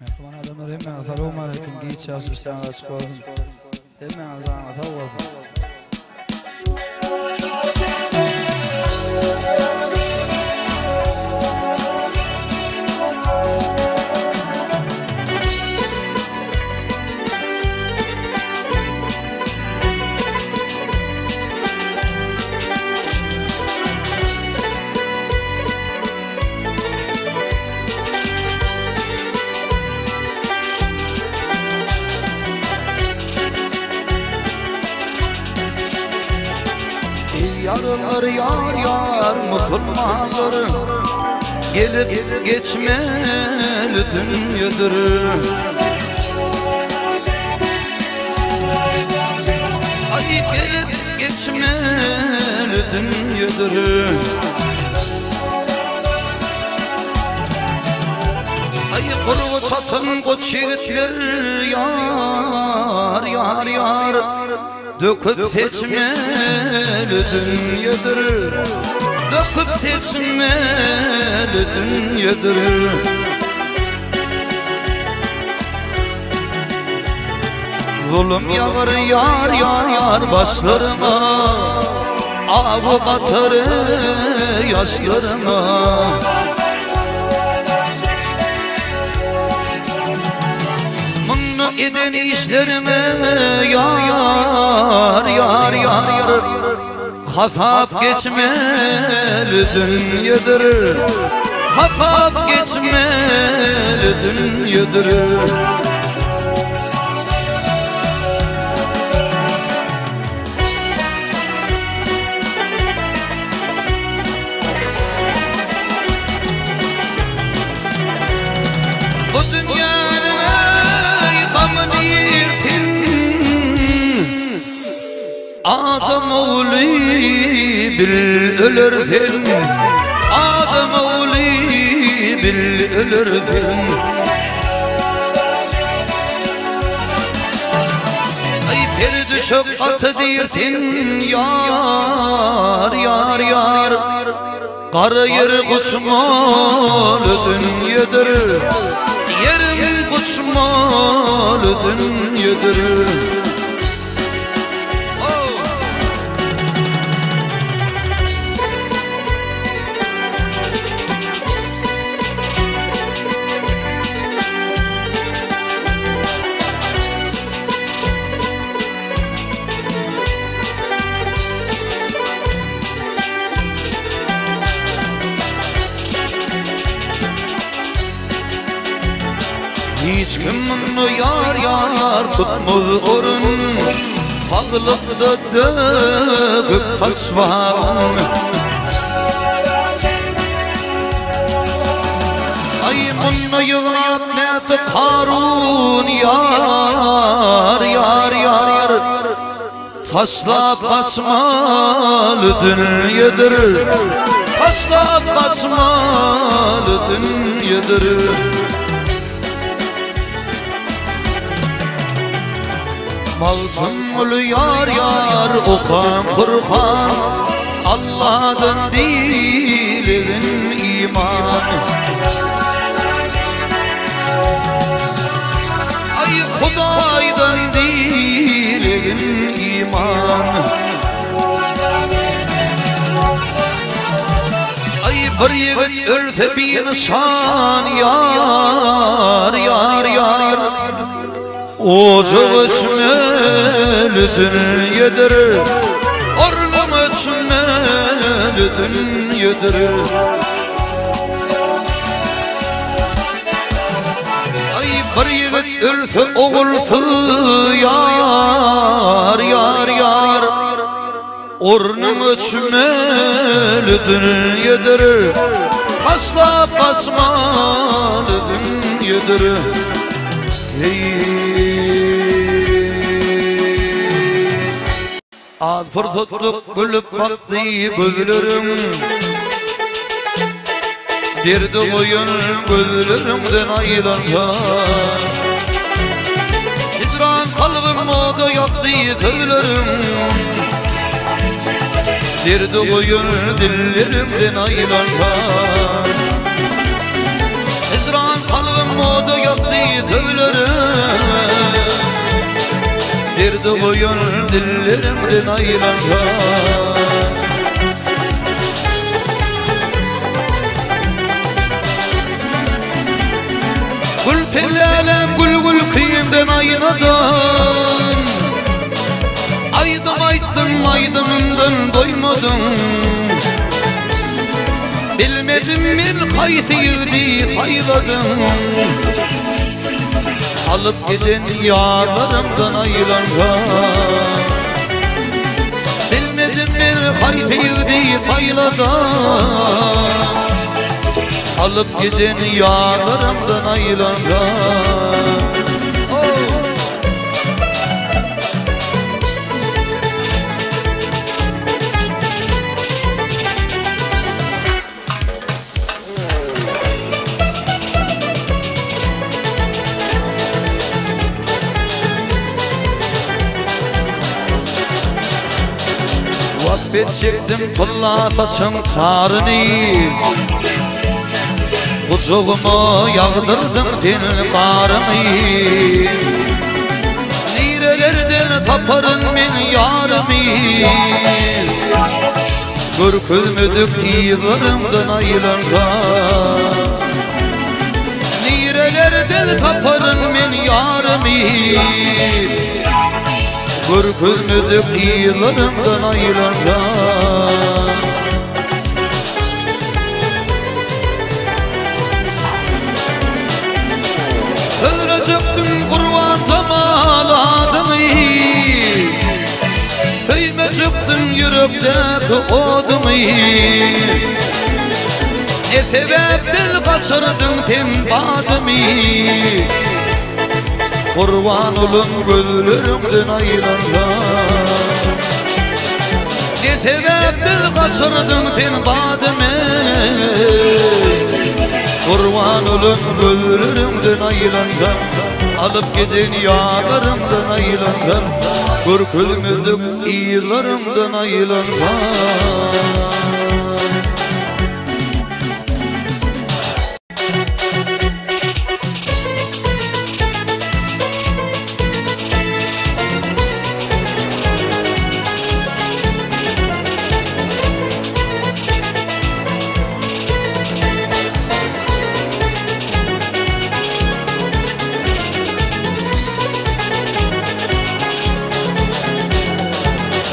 Mehman adamlar hemen Salom aleyküm giyeceğiz İstanbul'a açık olsun. Hemen azana tavlasın. Yarlar yar yar Müslümanlar gelip geçmeli dünyadır. Ay gelip geçmeli dünyadır. Ay kurgu çatın koç yiğitler yar yar yar döküp seçmeli dünyadır. Döküp seçmeli dünyadır. Zulüm yağar yar yar yar başlarıma, avu katarı yaşlarıma. Bunu eden işlerime yar yar yar hatap geçmeli dünyadır. Hatap geçmeli dünyadır. Bu dünyanın gamını yırtın, Adam oğlu bil ölürdün. Adam oğlu bil ölürdün. Ay perdi şefkat dirtin yar yar yar Karayır kuçmalı dünyadır. Yerim kuçmalı dünyadır. Hiç kim bunu yar yar tutmaz orun, fazlıkta döküp saçmağın. Ay bunu yığınat neti Karun yar yar yar taslap kaçmalı dünyadır. Taslap kaçmalı dünyadır. Maltımlı yar yar okan Kur'an, Allah'dan dilin iman. Ay Hudaydan dilin iman. Ay bir yiğit ölse bir insan yar yar yar Ocağı içmeli dünyadır. Ornum içmeli dünyadır. Ay bir yiğit ölse oğulsu yar yar yar Ornum içmeli dünyadır. Taslap kaçmalı dünyadır. Al fırsatlık gülüp baktı gözlerim, derdi koyun gözlerimden aylansa. Hicran kalbim da yaktı söylerim, derdi koyun dillerimden aylansa. Hicran kalbim da yaktı söylerim derdi koyun dillerimden aylangan Gül tellalem gül gül kıyımdan aynadan Aydım aydım aydımından doymadım Bilmedim bir kaytıydı fayladım Alıp giden yarlarımdan aylangan Bilmedim bir kaytıydı fayladım Alıp giden yarlarımdan aylangan Vasfet çektim tulla saçım tarını Kucağıma yağdırdım senin karını Nerelerden taparım ben yarımı Görkülmedik iyillerimden aylangan Nerelerden taparım ben yarımı Görkülmedik iyillerimden aylangan Söyleyecektim kurban zamaladını Söymeyecektim yürekteki odumu Ne sebepten kaçırdın tembadımı Kurban olun gözlerimden aylangan Ne sebepten kaçırdın tembadımı Kurban olun gözlerimden aylangan Alıp giden yarlarımdan aylangan Görkülmedik iyillerimden aylangan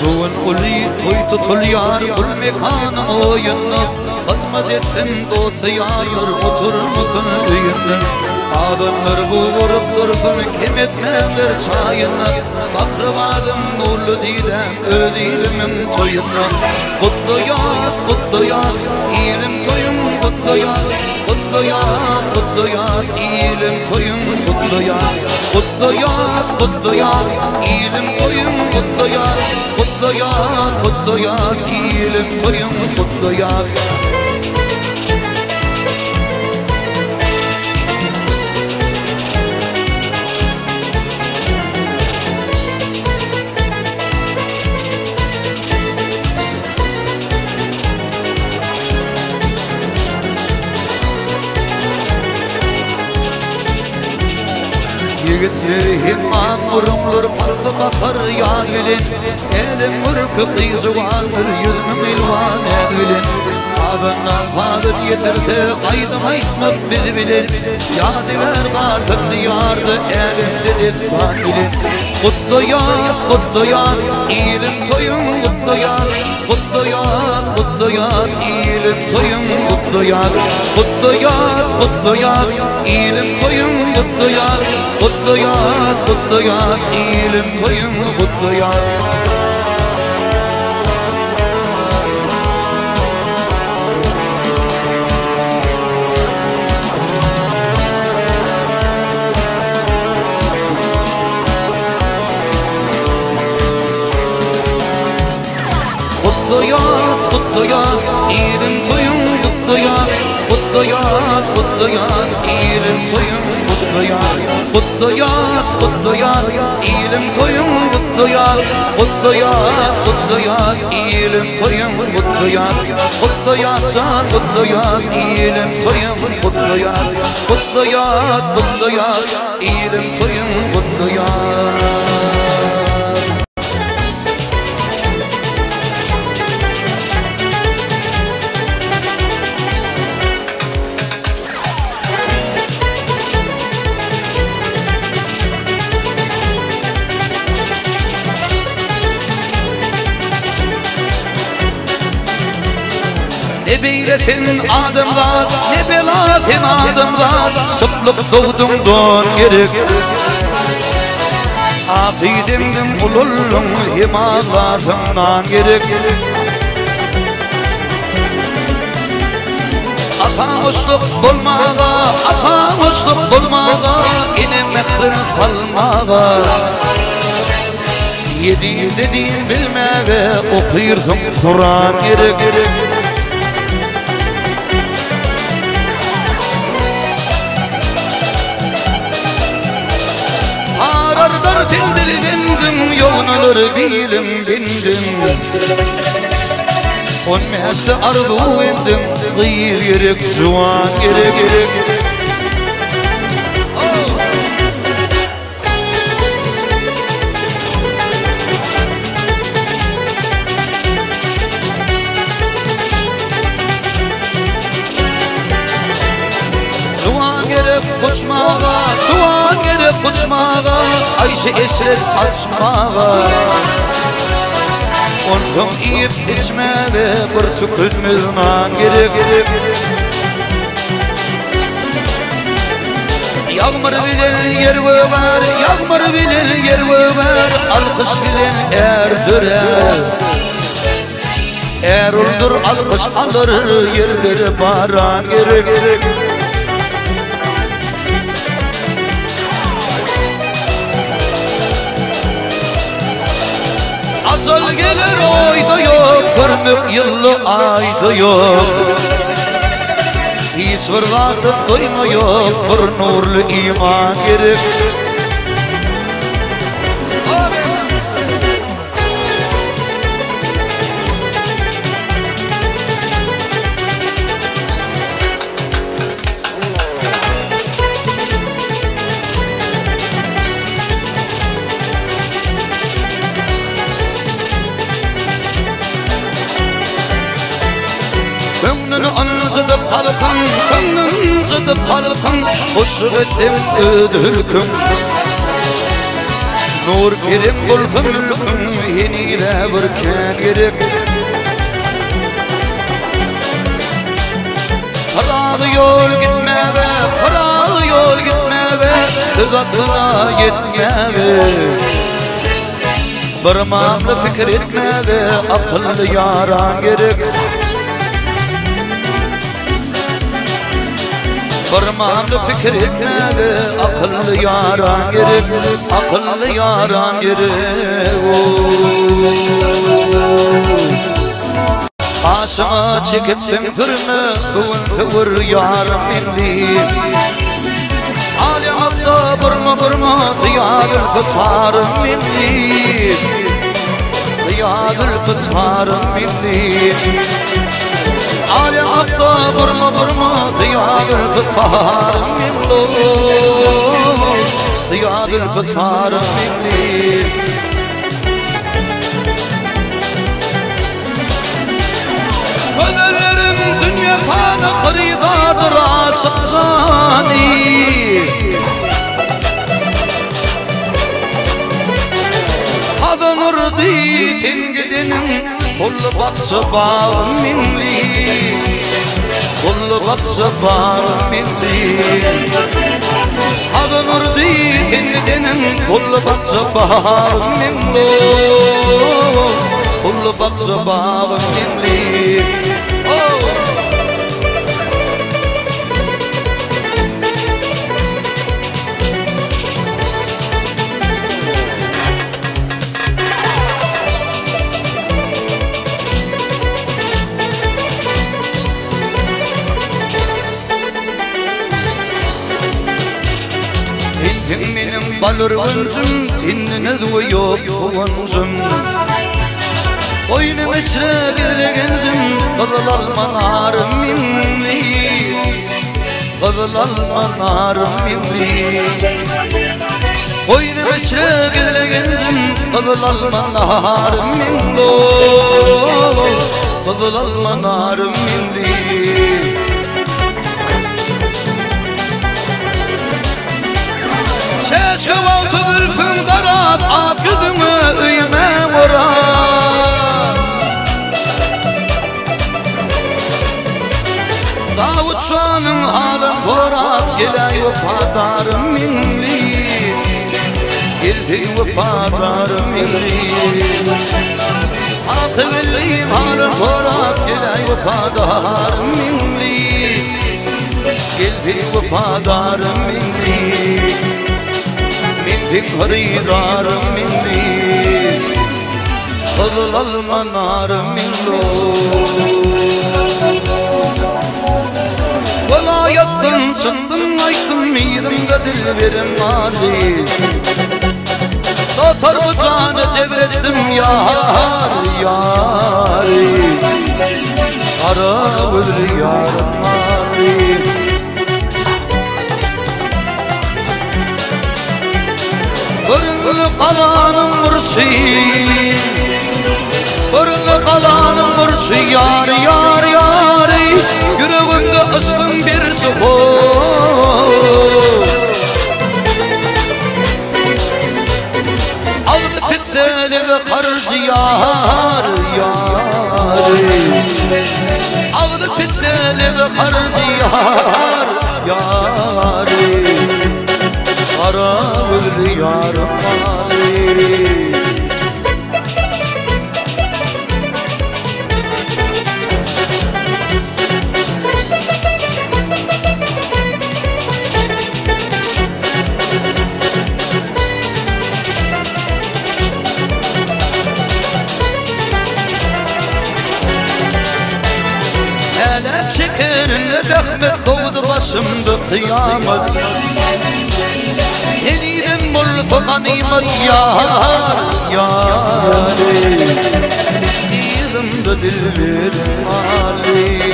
Ruhun uli toy tutul yar Ul mekanım oyunlu Hizmet etsin dostu yar Otur musun üyünü Adımlar bu vurup dursun Kim etmezler çayını Bakırvadım nurlu dilem Öz ilimin toyunu Kutlu yaz İlim toyum kutlu yaz Kutlu yaz İlim toyum kutlu yaz Kutlu yaz İlim toyum kutlu yaz Kutlu yaz İlim toyum kutlu yaz Yigitler hem amurumlar pası bakar yad bilin Elim mürkü kıyzıvanır yüzünüm ilvan ed bilin Adından fazıl yetirse kaydım aytmak biz bilin Yadiler kartın diyardı elimde dilvan bilin Kutlu yaz İlim toyum kutlu yaz Kutlu yaz İlim toyum kutlu yaz Kutlu yaz İlim toyum kutlu yaz Kutlu yaz İlim toyum kutlu yaz Kutlu yaz İlim toyum kutlu yaz İlim toyum kutlu Kutluyat, kutluyat, ilim toyun kutluyat. Kutluyat, kutluyat, ilim toyun kutluyat. Kutluyat san kutluyat, ilim toyun kutluyat. Kutluyat, kutluyat, ilim toyun kutluyat. Ne beyletin adımlar, ne belatin adımlar. Sıplık doğdumdan gerek Afidimdim ulullum himalatımdan gerek. Atamışlık bulmağa, atamışlık bulmağa, yine mehrim salmağa. Yediğim dediğim bilme ve okuyurdum Kur'an gerek. Arardar tildir bindim, yolunur bilim bindim. On mesle ardu indim, gıyır gerek, zuan gerek. Uçmağa, soğan gerek uçmağa, Ayşe esret açmağa. Ondan yiyip içme ve bir tükürmezden gerek. Yağmur bilen yer var, yağmur bilen yer var, alkış bilen erdirer. Eruldur alkış alır, yerleri baran gerek. Azal gelir ayda yok, görmük yıllı ayda yok. Hiç fırlatıp doyma yok, bir nurlu iman gerek. Gönlünü anlatıp halkın, gönlünü anlatıp halkın, hoşu ettim ödülküm. Nur pirim bulfum ülküm, yeniyle vurken gerek. Paralı yol gitme ve, paralı yol gitme ve, hızatına yetme ve. Barmağımla fikir etme ve, akıllı yaran gerek. Parmağımda fikir etme ve akıllı yaran gerek, akıllı yaran gerek. Aşağı çekiptim fırını, kıvır yarım indi. Alimakta burma, ziyadül fıtvarım indi. Ziyadül fıtvarım indi. Alimakta burma, ziyadül fıtvarım indi. Ziyadül fıtvarım indi. Gözlerim dünya fanı haridardır aşık zani. Hadanır ditin gidenin kullu baksa bağım minli. Kullu baksa bağım minli. Hadanır ditin gidenin kullu baksa bağım minli. Kullu baksa bağım minli. Sen benim balırgıncım, senden yok kovancım. Oyunum içre gidilegencim, kızıl alman ağrım minni, kızıl alman ağrım minni. Oyunum içre gidilegencim, kızıl alman ağrım minni, kızıl alman ağrım minni. Çeşke altı bülpün karab, akıdımı üyme vurar. Davut Şan'ın halın korab, gele vefadarım minni, gele vefadarım minni. Akı belliyim halın korab, gele vefadarım minni, gele vefadarım minni. Mindik haridarım minni, kızıl alman ağrım minni. Velayattan sındım aydım, yerimde dilberim mali. Tatar bıçağını çevrettim yar yari, ara öldür yarım mali. Kırılı kalanım mırsı, kırılı kalanım mırsı, yar yar yar. Yüreğimde aşkın bir sıfır. Aldı fitneli ve karıcı yar yar. Aldı fitneli ve karıcı yar yar. Ara öldü yarım mali. Elem şekerine zahmet doğdu başımda kıyamet. Elinden bol ganimet yar yar. Yerimde dilberim mali.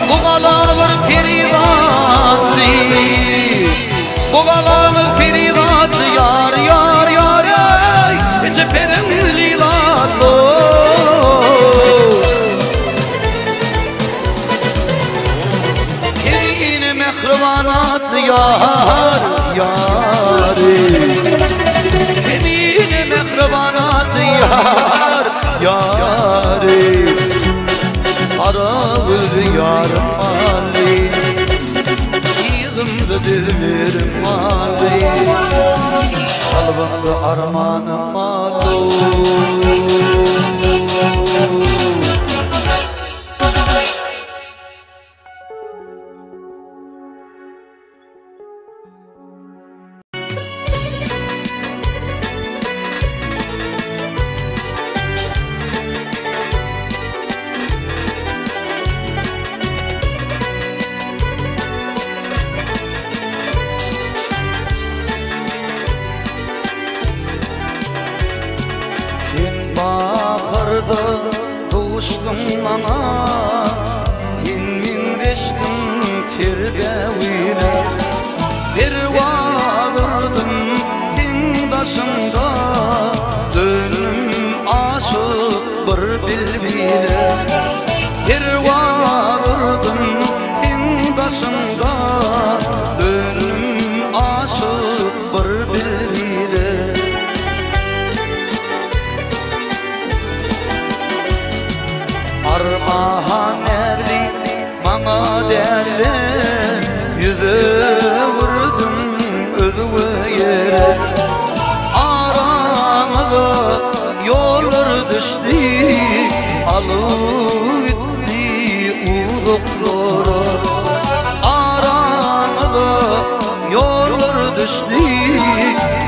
Bu galamır feridatlı, bu galamır feridatlı yar yar yar yar. İçi perim lilatlı. Mehribanatlı yar yari, emine mehribanatlı yar yari. Ara bir yarım mali, yığımda dilberim mali, kalbimde armanım mali. Dostum ama sen minreştin terbevine, dervadırdım sen daşında, dönüm aşık bir bilbile. Dervadırdım sen daşında, dönüm aşık bir bilbile. Armağan erdi bana derdi, yüze vurdum ödüğü yere. Aramada yollar düştü, alıp gitti uzaklara. Aramada yollar düştü,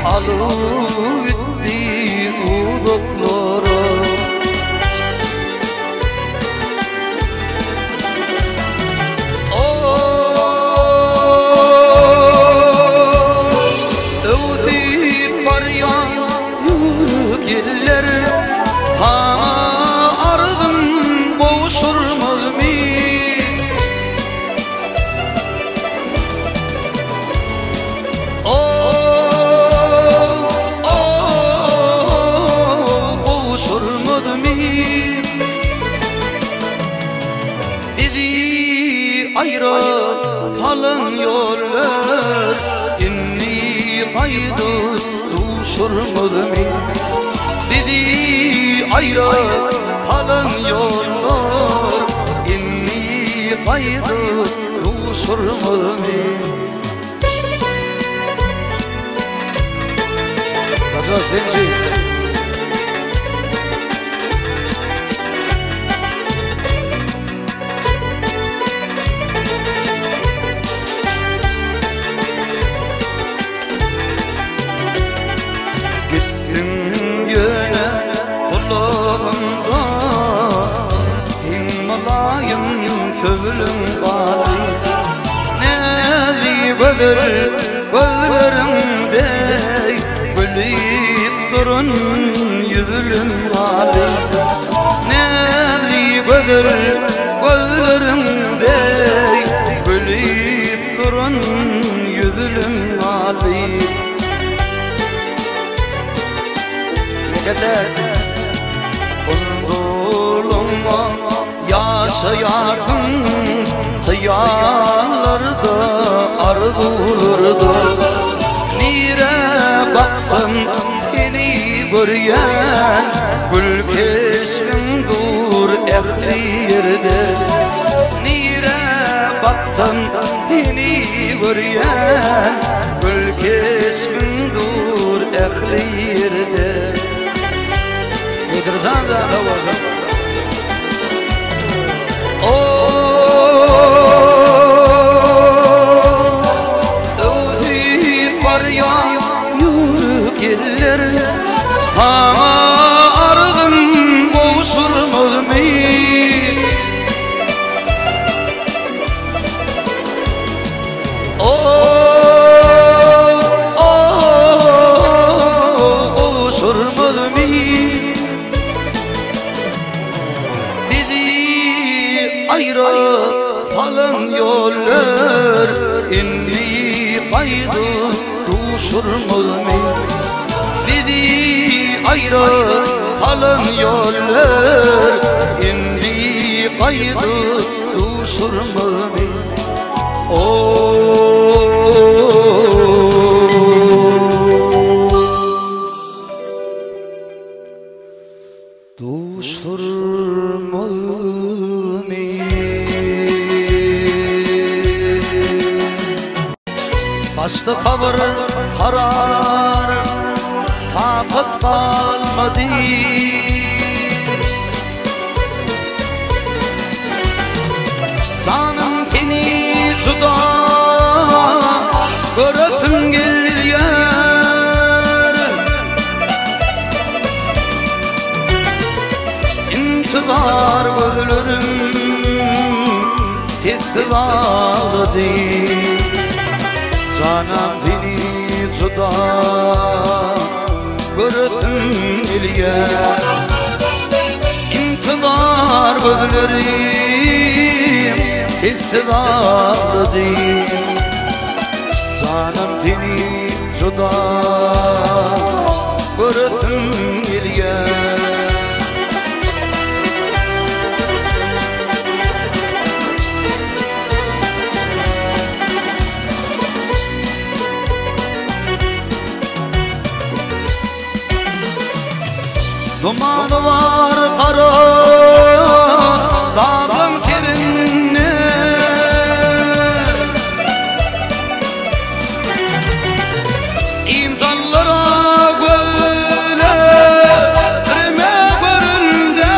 alıp gitti uzaklara. ayrı falan yollar inni qaydı duşurmadım bizi ayrı falan yollar inni qaydı duşurmadım Raja sensi gözlerimde gülüp durun yüzüm hali Neli gözlerimde gülüp durun yüzüm hali Ne kadar Kunduluma yaşayardın Hıyallarda arzularda Nire baksam seni göryen Gül keşfin dur ehli yerde Nire baksam seni göryen Gül keşfin dur ehli yerde Nedir zanda havazan Hama ardım boğuşurmadım boğuşurmadım Bizi ayrı falan yollar inni qaydı duşurmadım ayrı falan yollar indi qaydı duşurmadı duşurmadı Bastı kabır karar Takat kalmadı Canım seni juda göresim gelýär İntizar gözlerim sesvaladı Canım seni juda göresim gelýär İntizar gözlerim sesvaladı Canım seni juda göresim gelýär Dumanı var kara dağın serinne İnsanlara gözlerime göründe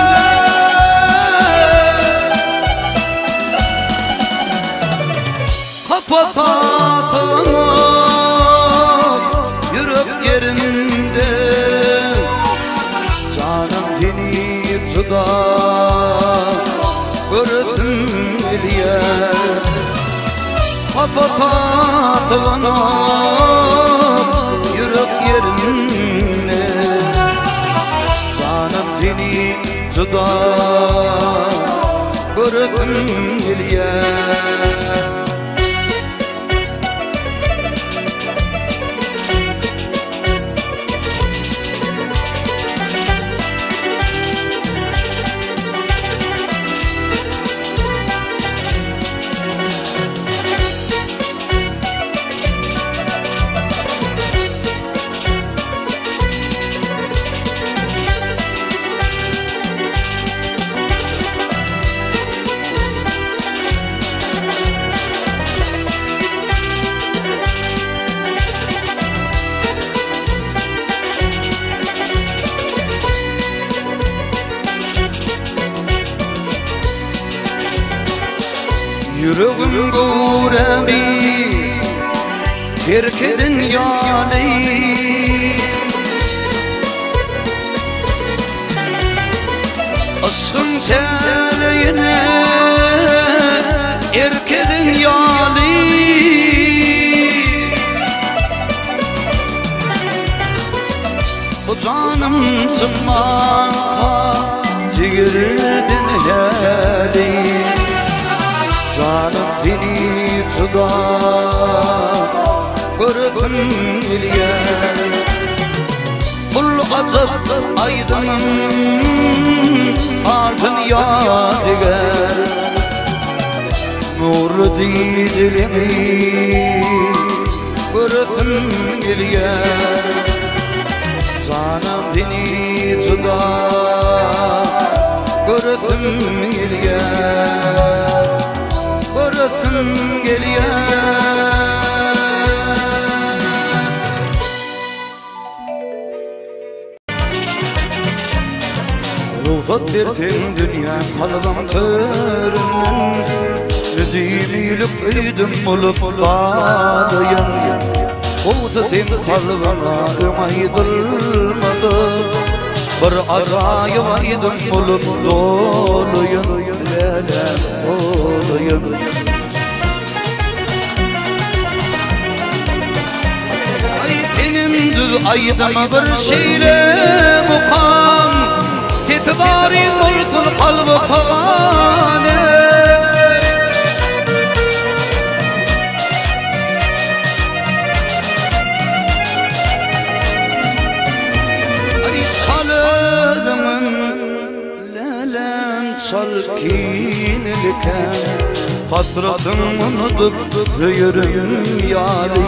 Kapatasına yürek yerinde Juda göresim gelýär Kapatasına yürek yerine Canım seni juda göresim gelýär Yüreğim guremi terk edin yani. Aşkın teleyine erk edin yani. Bu canım sımaka ciğerdin heli. Canım beni tuda görüntüm ilyer. Kul azap aydınım ardın yadigar. Nurlu dilimi görüntüm ilyer. Canım beni tuda görüntüm ilyer. Görüntüm geliyor. Ruhsat versin dünya kalbim töründen. Yüzümü yılıp öydüm olup bağlayan. Olsa sen kalbime ömaydılmadı. Bir acayip aydın olup doluyun. Lelem doluyun. Ay benim düz aydıma bir şeyle mukam. Titbari olsun kalbi kavane. Ay çalıdımın lelem salkinliken. Hasratın unutup zöyürüm yâri,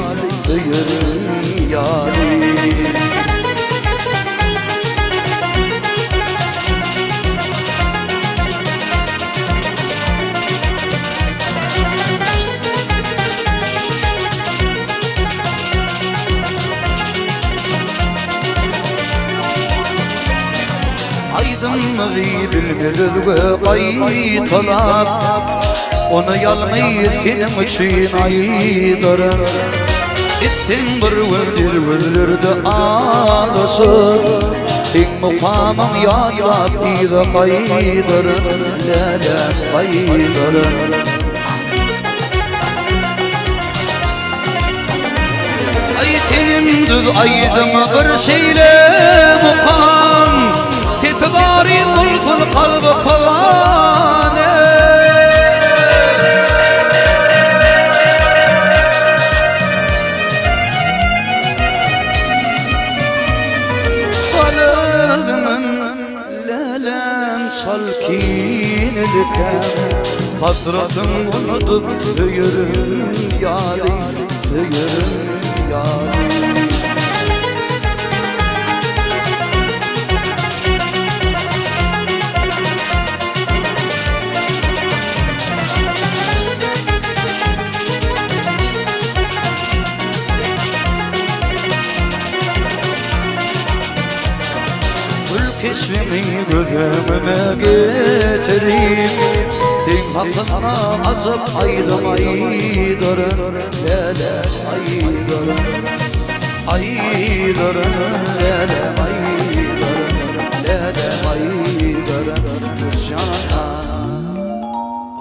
zöyürüm yâri. Aydınlığı bilmeliz ve kayıtalar. Onu yalmayırken için aydırın. Ettin bir völdürdü ağlasın. Sen mukamım yadlap bize kaydırın. Lelem kaydırın. Ay tenim düz aydıma bir şeyle mukam. Titbari olsun kalbi kavane. Salımın lelem salkinliken. Hasratın unutup zöyürüm yâri, zöyürüm yâri. Keşfimi gözümüne getireyim. Sen hakkına açıp aydım aydırın. Lelem aydırın. Aydırın lelem aydırın. Lelem aydırın. Kuşana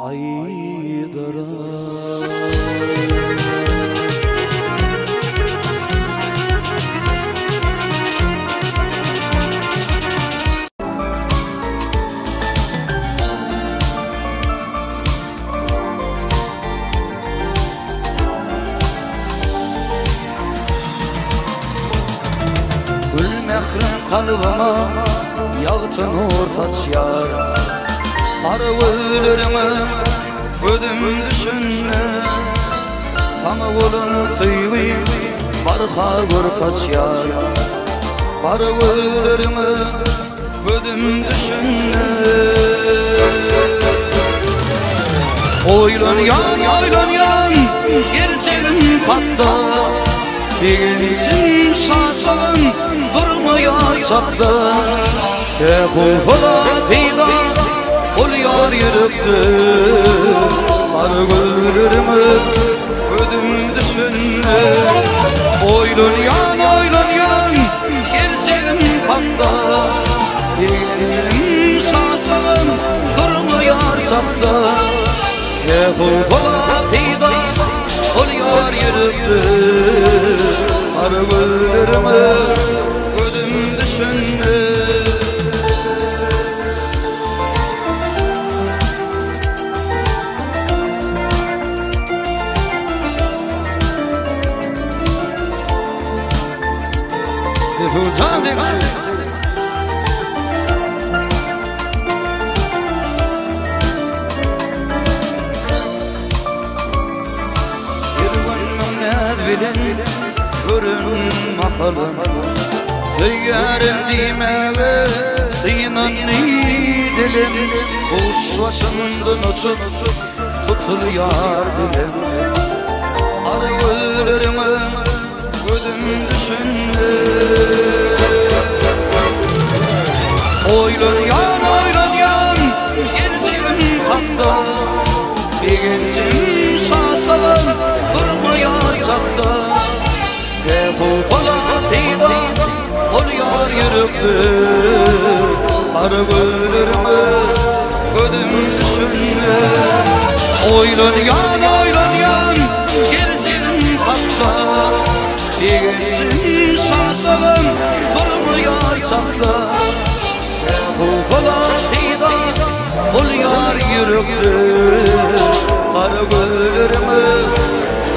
aydırın. Mehrim kalbime yağdı nur taçyar. Arıvölürümü ödüm düşünme. Tamı olun sıyvim barha gör kaçyar. Arıvölürümü ödüm düşünme. Oylan yan gerçeğim patla. Denizin şartlan durmayacak da. Kul fıla fida ol yar yürüktü. Argüllerimi ödüm düşünme. Oylan yan geleceğim kanda. Geleceğim saatlerim durmuyor sakta. Keful Polat'ıyla oluyor yürüktü. Argüllerimi ödüm düşünme. Görün makalım Tüyyarım dime Tıyının dilim Kuş başından uçup tutuluyor dilim Argüllerimi ödüm düşünme. Oylan yan geleceğim kanda. Bir gencim saatlerim durmuyor sakta. Keful Polat'ıyla oluyor yürüktü. Argüllerimi ödüm düşünme. Oylan yan geleceğim kanda. Bir gencim saatlerim durmuyor sakta. Keful Polat'ıyla oluyor yürüktü. Argüllerimi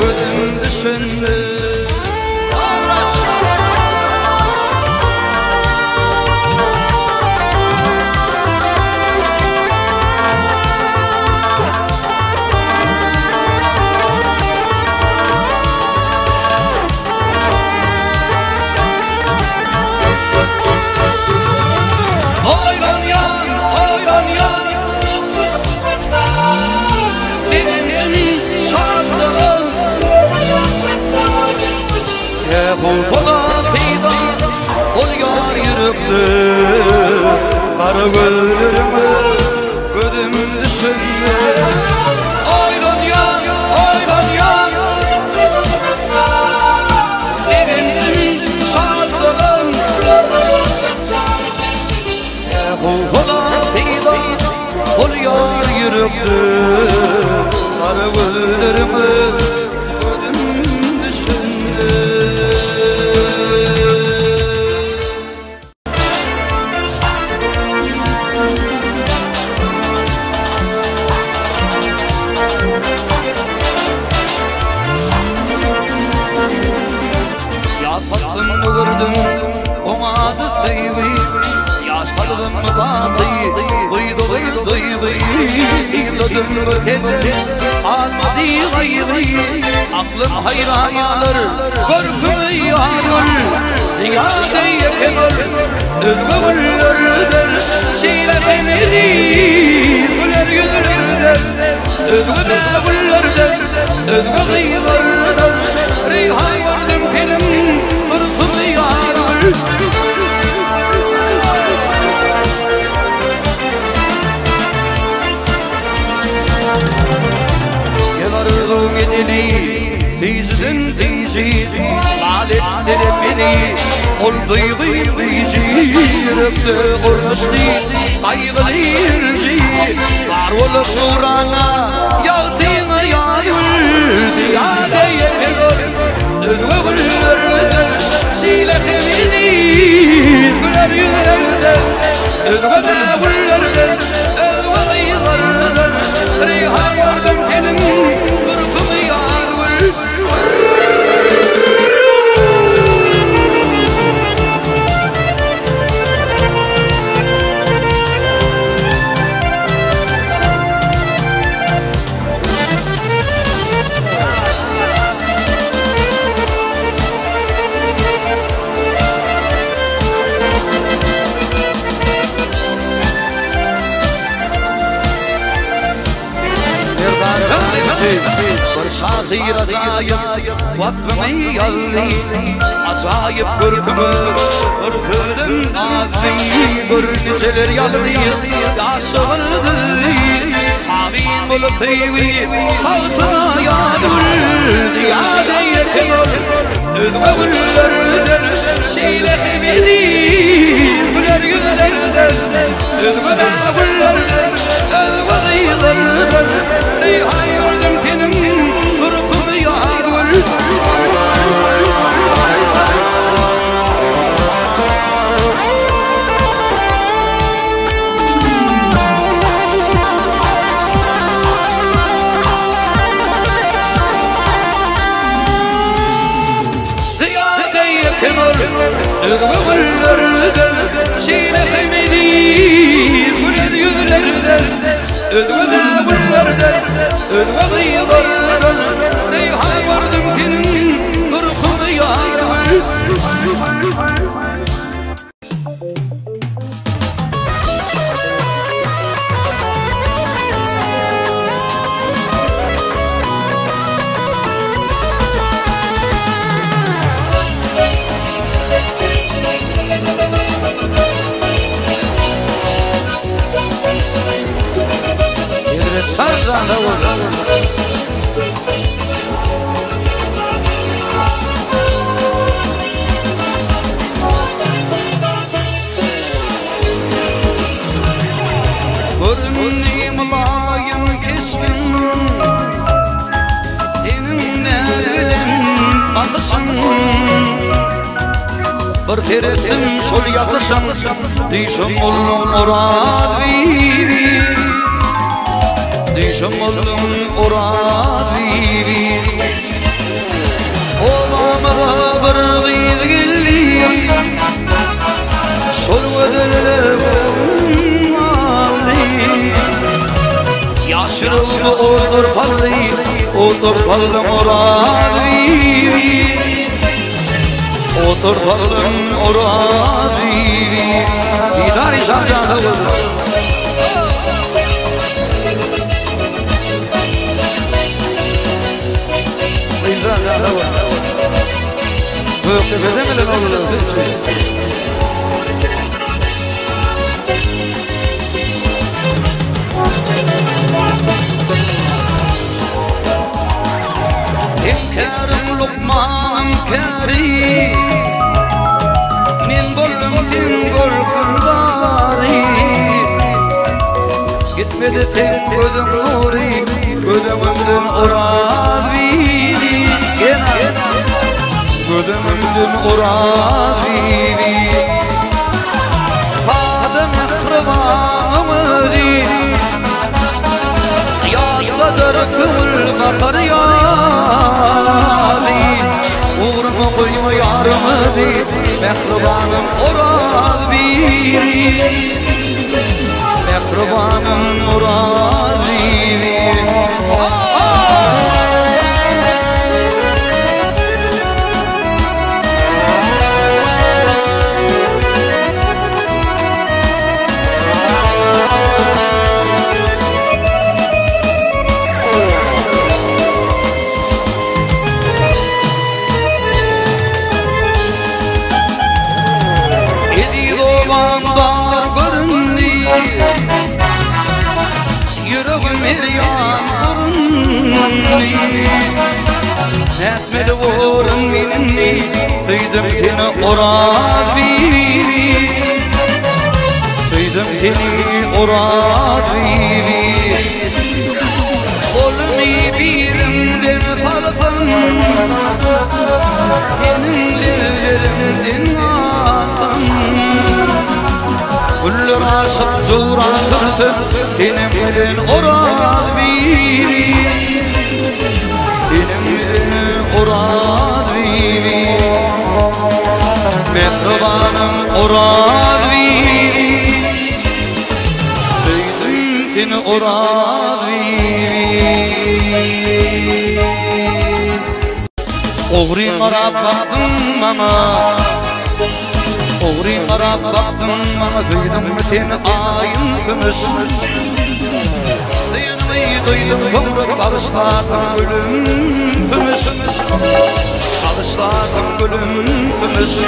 ödüm düşünme. Keful Polat'ıyla oluyor yürüktü. Argüllerimi ödüm düşünme. Oylan yan Evincim saatlerim Keful Polat'ıyla oluyor yürüktü. Argüllerimi ödüm düşünme. Gördüm ona da sevgi. Yaş kalbim batı duydu duydu. İladım bir telle almadı gayri. Aklım hayran alır korkum yanır. Dünyada yakınır özgürlürdür. Şiiletemedi güler yüzlürdür. Özgürlürdür özgürlürdür. Reyhan gördüm kelim korkum yanır. Yalarım edili fizden fizi. Laletlerim beni oldu gıybici. Yürekte olmuştu kaygılı irci. Var olup Kur'an'a yağtığına yağır. Ziyade yeter özgürlürdür. Şiiletemedi güler yüzlürdür. Özgürlürdür özgürlürdür. Reyhan gördüm kelim korkum yanır. Sahi razayım vatfımı yalli. Acayip görkümü bir fırın alli. Bir niceler yalli yaşıldı. Abin bulup feyvi Haltına yadur Diyade yakınır Özgü güllerden Şeylehmedi Güler gülerden Özgü güllerden Özgü gıylardan Reyhan gördüm kenim Burkum yadur Özgürlerden Şeylehmedi Güler yüzlerden Özgürlerden Özgürlerden Reyhan gördüm senin Burkum yadır Sarzanda vurur Görünni mulayim kesmin Seninle bilen akısın Bir terettim sol yatısın Dişim oğlum murad bibi Dişim oğlum murad bibi Olamada bir gıyıl gilli Sol ödülüm Yaşırıldı odur fallı murad bibi Otur fallı murad bibi İdari şarjada olur İdari olur Büyük tepede mi lan olur? Hemkârım Lokman'ım kâri Min bollum din gorkundari Gitmedi tek gözüm nuri Gözümümdün orad bibi Gözümümdün orad bibi Fadım akrabanımı değil Yaddadır kımıl bakar yâri Uğrumu koyma yarımı değil Mehribanım orad bibi Mehribanım orad bibi Yüreğim meryan vurunni Etmedi vurun minni Tıydım seni orad bibi Tıydım seni orad bibi Olmi birimden kalkın Senin levlerimden atın Kuller aşık zurandırsın Benim bilin orad bibi Benim bilin orad bibi Mehribanım orad bibi Söyledim seni orad bibi Oğri marab baktım bana Oğri marab baktım bana Duydum seni ayın kümüs Duydum kumrup bağışladım gülüm kümüs Bağışladım gülüm kümüs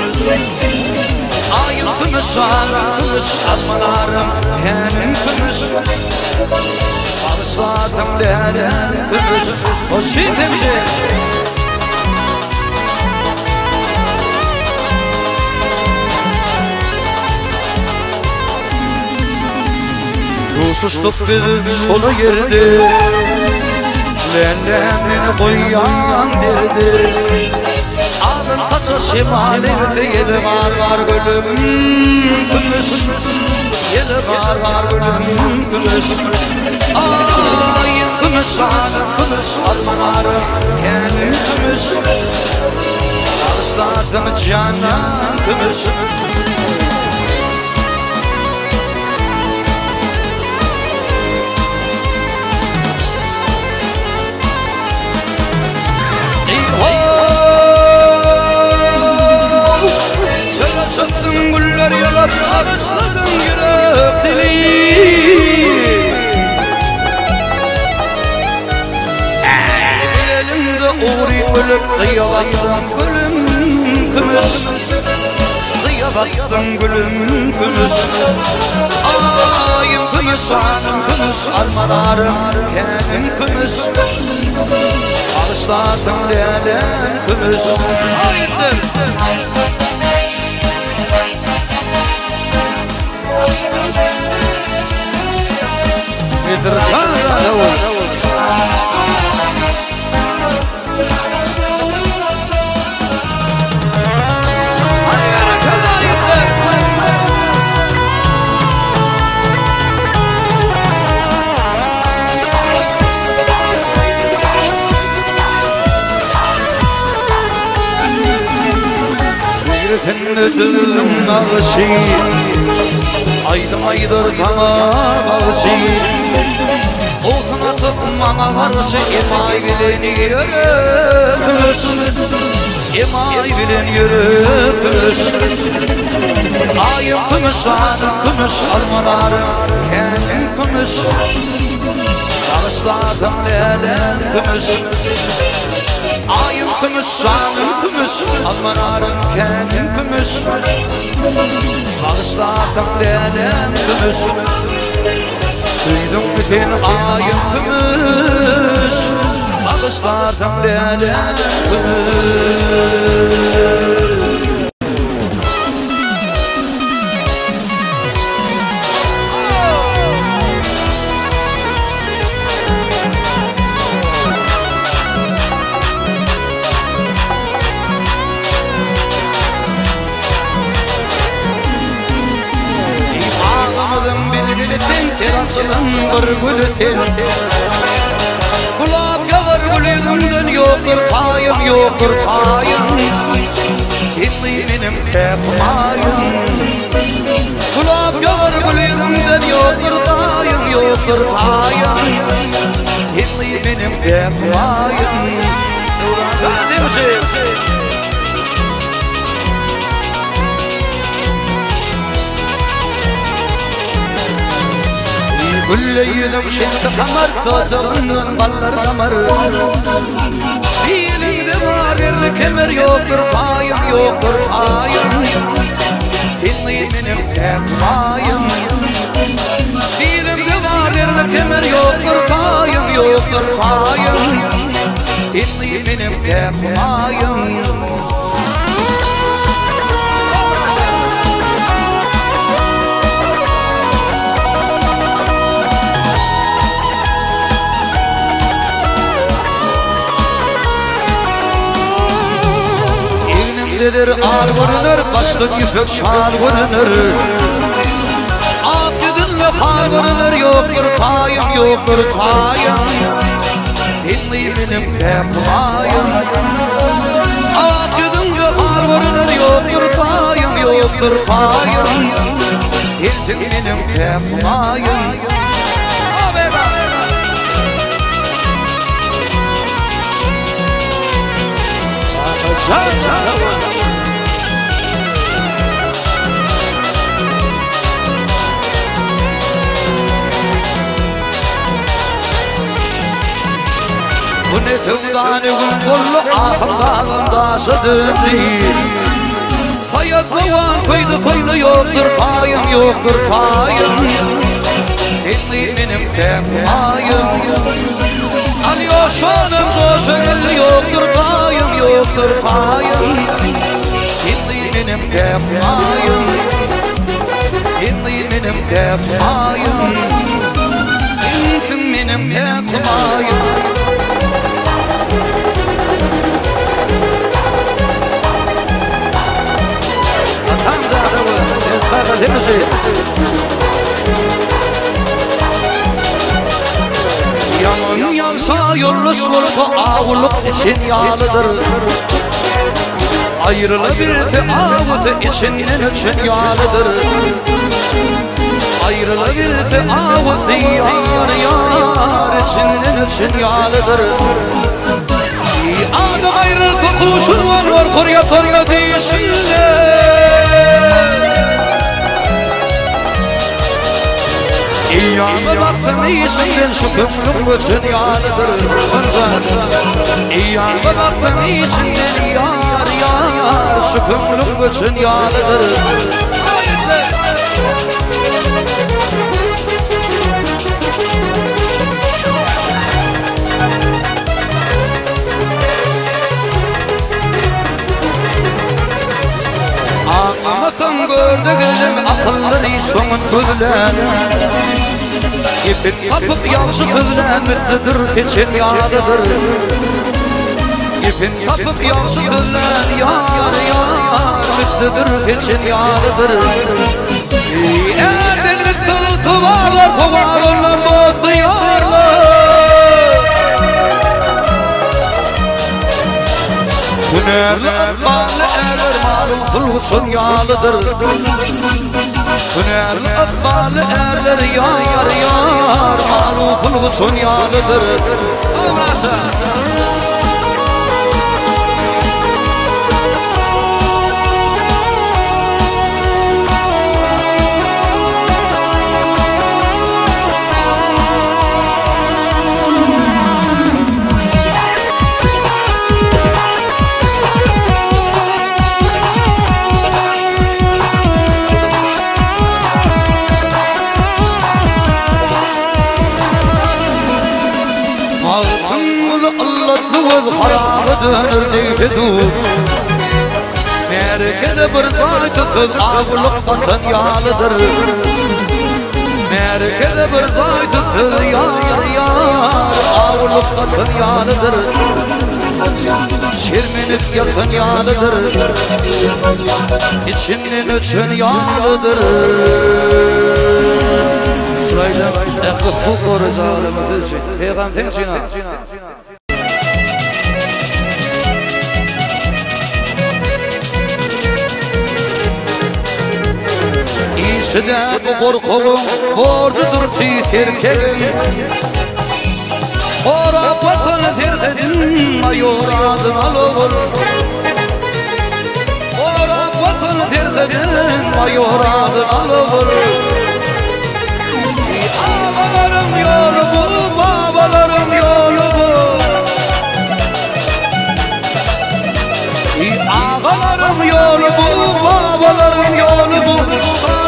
Ayın kümüs, ağrım kümüs Almanarım kenim kümüs Bağışladım leren kümüs. O sütemci susuzluk biz solu girdi. Lenlemini koyan derdi. Alın kaça şimalinde yeli var gülüm kümüs. Yeli var gülüm kümüs. Ay kümüs alın kümüs almanarım kendim kümüs. Ağısladım canan kümüs. Sattın güller yalap ağaçladın yürek dili. Elinde uğrayıp ölüp kıyavattın gülüm kümüs. Kıyavattın gülüm kümüs. Ayım kümüs hanım kümüs almanarım kendim kümüs. Ağısladım lelen kümüs. Hayırdır Nedir canım? Gülüm ağışı aydım aydır bana ağışı. Olsun atıp bana varsa emay bilen yürüpüz. Emay bilen yürüpüz. Ayım kümüs hanım kümüs almanarım kendim kümüs. Ağısladım lelen kümüs. Ayım kümüs hanım kümüs almanarım kendim kümüs. Ağısladım lelen kümüs. Duydum bütün ayım kümüs. Bağışlardım lelen kümüs. Terasının bir gülüten Kulak yağır gülüğümden yoktur tayım yoktur tayım. Kendi benim pekmayım. Kulak yağır gülüğümden yoktur tayım yoktur tayım. Kendi benim pekmayım. Gülle yüzüm şimdi kamar, dodağının balları damar. Elinde var yerli kemer yoktur tayım yoktur tayım. Kendi benim pekmayım. Elimde var yerli kemer yoktur tayım yoktur tayım. Kendi benim pekmayım. Al görünür, başlık yüpek şal görünür. Ak yüzünle hal görünür, yoktur tayım, yoktur tayım. Dinli benim pekmayım. Ak yüzünle hal görünür, yoktur tayım, yoktur tayım. Dinli benim pekmayım. Bu ne tümdani gün bollu ahımdan daşıdım değil. Hayat kovan koydu koydu yoktur tayım yoktur tayım. Seni benim tekmayım Alyoşanım coşel yoktur tayım yoktur tayım Seni benim tekmayım Seni benim tekmayım Seni benim tekmayım Yağmur yağsa yolluş volka ağırlık için yağlıdır Ayrılabilirse ağıtı içinden için yağlıdır Ayrılabilirse ağıtı yar yar içinden için yağlıdır Adım ayrıldı kuşun var kurya torla değişinler İyyâme baktım iyisinden şu kömrüm bütün yâlıdır İyyâme baktım iyisinden yar yar şu kömrüm bütün yâlıdır Anlatım gördü gelen akılları sonun gözlen İpin kapıp yavşı gözlen müddedir için yağlıdır İpin kapıp yavşı gözlen yar yar müddedir için yağlıdır Erden müddü tuvarlar kovarlar dostu yarlar Hünerli akballı erler malum kulsun yağlıdır Hünerli akballı erler yar yar malum kulsun yağlıdır Abrasa Harabı dönür deyfedu Merkeze bir zaytı kız ağırlık vatan yağlıdır Merkeze bir zaytı kız yar yar ağırlık vatan yağlıdır Şirminit yatın yağlıdır İçinden öçün yağlıdır Sırayla ekıfı koruzalımız için Peygamber için İşte bu korkuğun borcudur tüyt erkeğin Ora vatan terhedin mayor adın alır Ora vatan terhedin mayor adın alır Ağalarım yolu bu, babalarım yolu bu Ağalarım yolu bu, babalarım yolu bu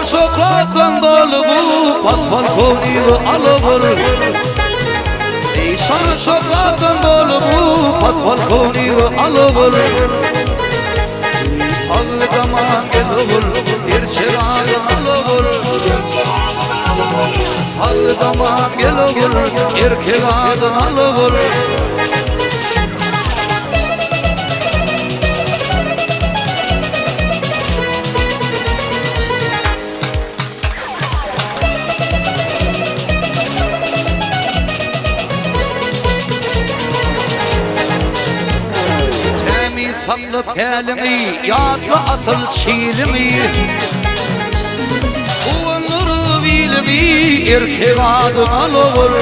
Sokrat'tan dolu bu, pat balkoniyi alıvır Sana sokrat'tan dolu bu, pat balkoniyi alıvır Ağlıdaman gelıvır, bir çırağını alıvır Ağlıdaman gelıvır, erkek adın alıvır Tatlı pelini, yadlı asıl çiğlimi Uğunları bilimi, erkek adın alır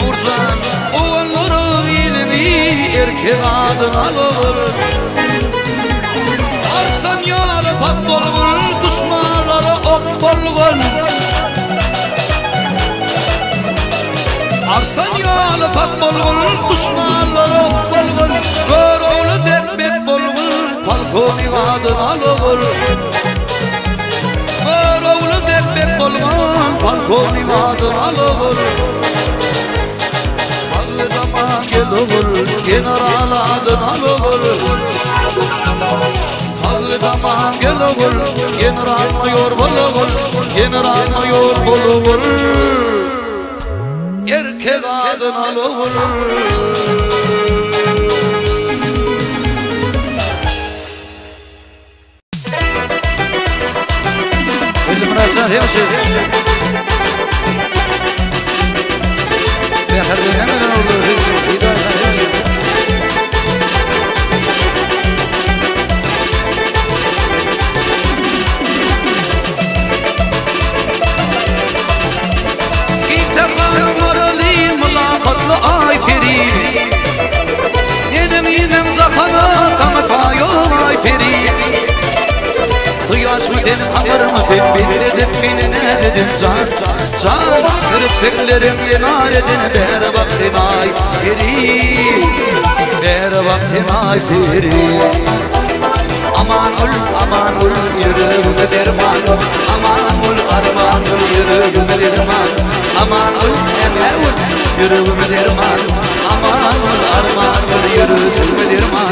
Nurcan, uğunları bilimi, erkek adın alır Arsan yarı tak bolgun, düşmanları ok bolgun Arsan yarı tak bolgun, düşmanları ok bolgun Görevli tekbek bolgun, palkoni adın alır Görevli tekbek bolgun, balkoni vadın alır Bağdama gelir generaladın alır Bağdama gelir general mayor bulur General mayor bulur Erkek adın alır Sen hemşe Ya her dönemeden olur hemşe İdare hemşe İntefam maralı mülakatlı ay peri Yedim zakana kamatayı ay peri Kıyas mı den kamar mı den beni dedim beni ne dedim Zan kırpıklarım yenar edin ber vaktim ay peri Ber vaktim ay peri Aman ol yürüğüme derman Aman ol arman ol yürüğüme derman Aman ol eme ol yürüğüme derman Aman ol arman ol yürüğüme derman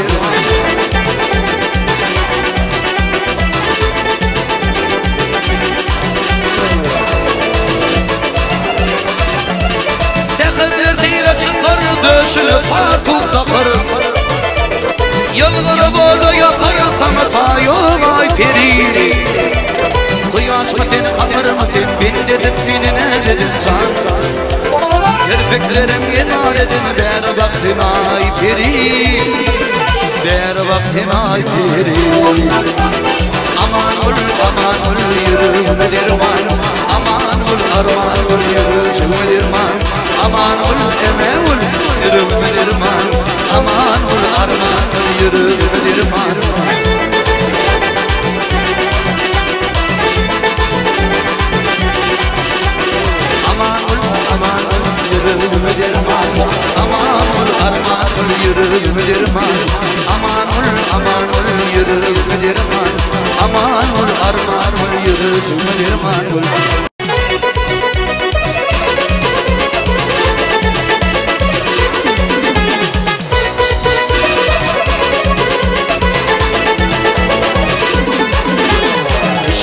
Çıkar döşülü parkukta karım Yılgırı boğda yakar kamatayı ay peri Kıyas mı den kamır mı den ben dedim beni ne dedim san Kirpiklerim yenar edin ber vaktim ay peri Ber vaktim ay peri Aman ol yürüğüme derman Aman ol arman ol yürüğüme derman Aman ol eme ol yürüğüme derman Aman ol arman ol yürüğüme derman Aman ol yürüğüme derman Aman ol arman ol yürüğüme derman Aman ol yürüğüme derman Aman ol arman ol yürüğüme derman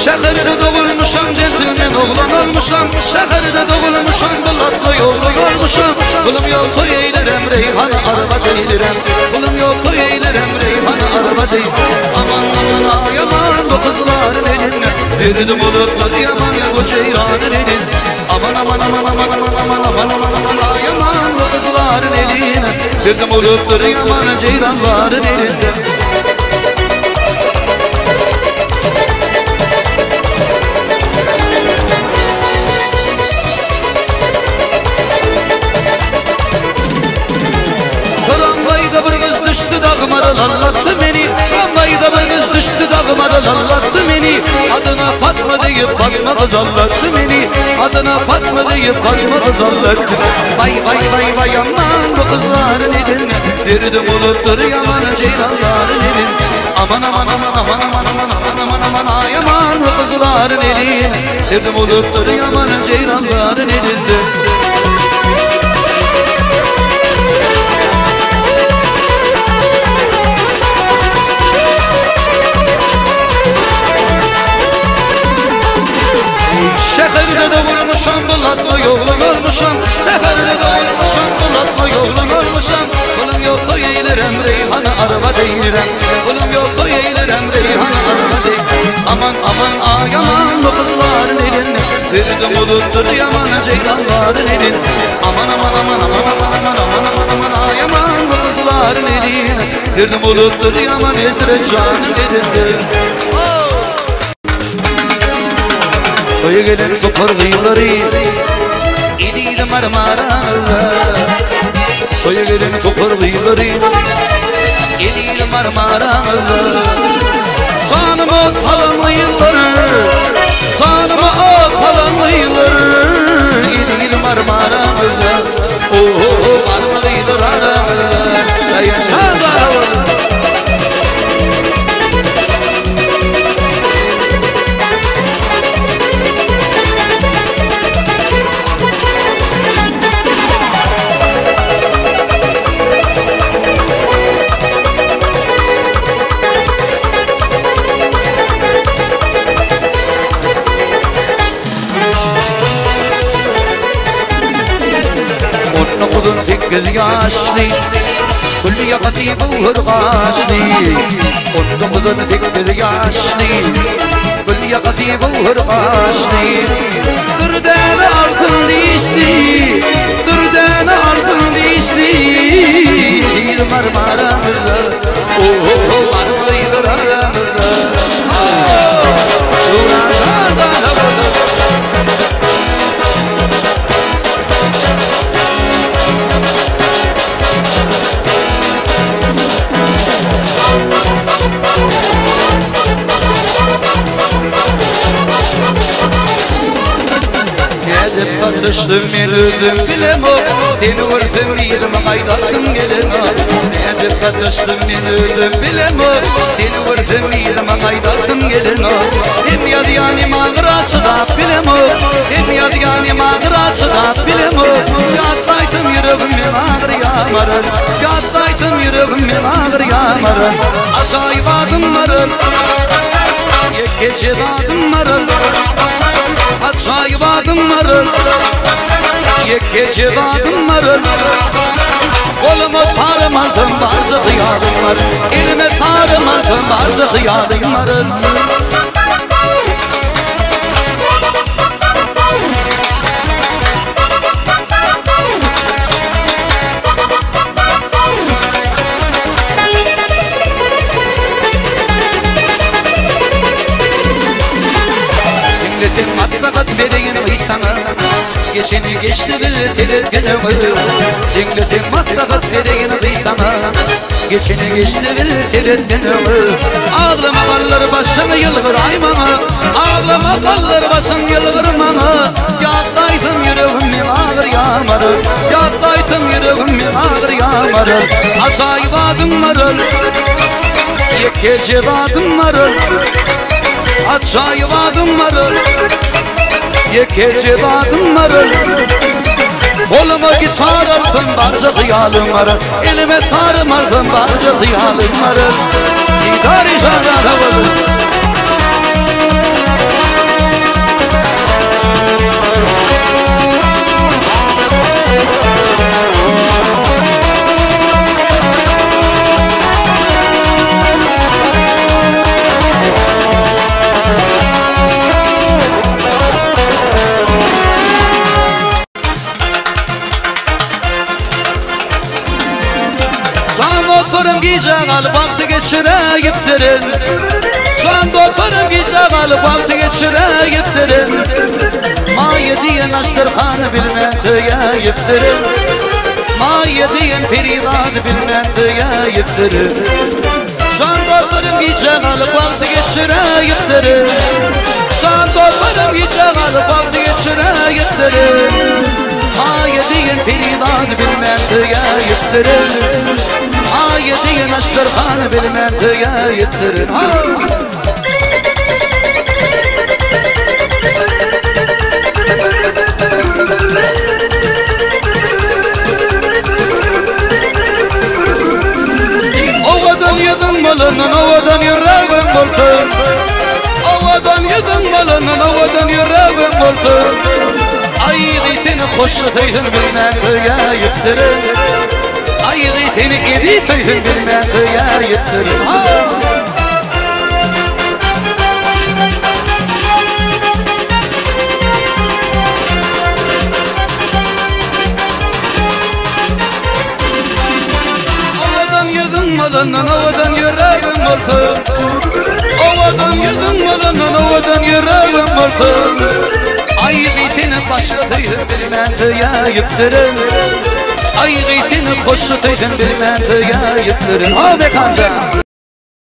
Şehirde doğulmuşam, centilmen oğlan olmuşam Şehirde doğulmuşam, bulatlı oğlan olmuşam Kulum yok toy eylerem, reyhanı araba değilirem Kulum yok toy eylerem, reyhanı araba değil Aman ay aman bu kızların eline Derdim oluptur yaman ya bu ceyranın elin Aman ay aman bu kızların eline Derdim oluptur yaman ceyranların elinde Düştü dağıma da lallattı beni Tramvayda bir kız düştü dağıma da lallattı beni Adına Fatma deyip Fatma kız anlattı beni Adına Fatma deyip Fatma kız anlattı Vay aman bu kızların eline Derdim oluptur yaman ceyranların elin Aman ay aman bu kızların eline Derdim oluptur yaman ceyranların elinde Şehirde doğulmuşam, bulatlı yolun olmuşam Şehirde doğulmuşam, bulatlı yolun olmuşam Kulum yok toy eylerem, reyhanı araba değilirem Kulum yok toy eylerem, reyhanı araba değil Aman ay aman bu kızların elinde Derdim oluptur yaman ceyranların elin Aman ay aman bu kızların elinde Derdim oluptur yaman Ezrecan'ın elinde Toya gelen topar kıyıları İdiydi marmaralı Toya gelen topar kıyıları İdiydi marmaralı Sanıma falanlı yılları Sanıma falanlı yılları İdiydi marmaralı Marmaralı yılları Yaşadı 8 yaşlı Kulliye katibu hırgaçlı 19 yaşlı Kulliye katibu hırgaçlı Dürden altın dişli Dürden altın dişli Marmaramızda Marmaramızda Fatıştım yürüdüm bilemo Deni vurdum yedim kaydattım geleno Neydi fatıştım yürüdüm bilemo Deni vurdum yedim kaydattım geleno Hem yadı yani mağıraçı da bilemo Hem yadı yani mağıraçı da bilemo Yattaydım yüreğimin ağır yamarır Yattaydım yüreğimin ağır yamarır Aşağı adımlarım Gece adımlarım Aşağı adımlarım Gece adımlarım Kolumu tarım aldım bazı hıyarım var Elime tarım aldım bazı hıyarım var Matbakat vereyim hıykana Geçeni geçti biltirir günümü Dinletin matbakat vereyim hıykana Geçeni geçti biltirir günümü Ağlama kallar başım yılgır aymana Ağlama kallar başım yılgır mana Yattaydım yüreğimin ağır yamarır Yattaydım yüreğimin ağır yamarır Acayip adımlarım Yekece adımlarım Acayip adımlarım Yekece adımlarım Koluma gitar aldım bazı hıyalım var Elime tarım aldım bazı hıyalım var İdari şahane var Doktorum giyeceğim alıp altı geçireyip derim Şu an doktorum giyeceğim alıp altı geçireyip derim Maye diyen aştırhanı bilmeyip derim Maye diyen peridanı bilmeyip derim Şu an doktorum giyeceğim alıp altı geçireyip derim Şu an doktorum giyeceğim alıp altı geçireyip derim Maye diyen peridanı bilmeyip derim Ayediyen aştırhanı bilmem yettirin Ovadan yedim malının ovadan yüreğim oldu Ovadan yedim malının ovadan yüreğim oldu Ay gitini hoşçataydım bilmem yettirin Ay gitini geri tüydüm bilmem yettirin Ovadan yedim malının ovadan yüreğim oldu Ovadan yedim malının ovadan yüreğim oldu Ay gitini başlataydım bilmem yettirin Ay gitini hoşçataydım bilmem yettirin Abi kanca